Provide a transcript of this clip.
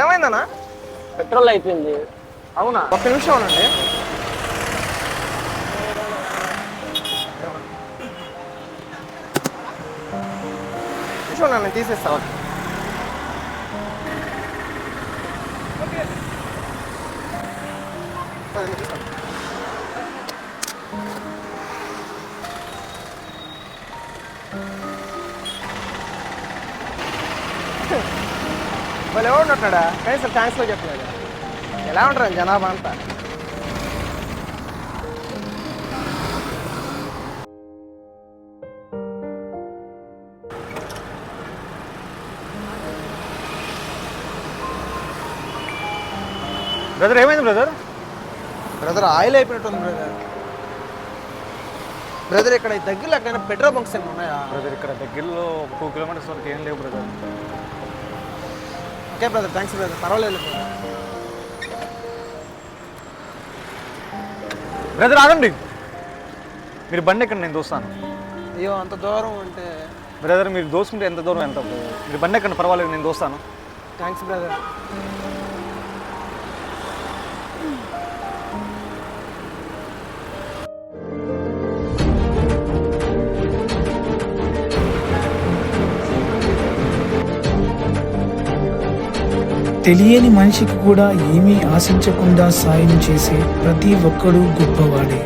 ఏమైందన్నా? పెట్రోల్ అయిపోయింది. అవునా? ఒక్క నిమిషం ఉండండి. నిమిషం ఉండండి, నేను తీసేస్తాను. వాళ్ళు ఎవరు ఉంటున్నాడా? కనీసం థ్యాంక్స్లో చెప్పలేదు. ఎలా ఉంటారు జనాభా అంతా? బ్రదర్ ఏమైంది బ్రదర్? బ్రదర్ ఆయిల్ అయిపోయినట్టుంది బ్రదర్. బ్రదర్ ఇక్కడ దగ్గరలో ఎక్కడైనా పెట్రోల్ బంక్స్ ఏమైనా ఉన్నాయా? బ్రదర్ ఇక్కడ దగ్గరలో 2 కిలోమీటర్స్ వరకు ఏం లేవు brother. Okay brother, thanks brother, పర్వాలేదు బ్రదర్. ఆగండి, మీరు బండి ఎక్కడ, నేను దోస్తాను. అయ్యో అంత దూరం అంటే? బ్రదర్ మీరు దోసుకుంటే ఎంత దూరం ఎంత బ్రదర్? మీరు బండి ఎక్కడ, పర్వాలేదు నేను దోస్తాను. Thanks brother. తెలియని మనిషికి కూడా ఏమీ ఆశించకుండా సాయం చేసే ప్రతి ఒక్కడూ గొప్పవాడే.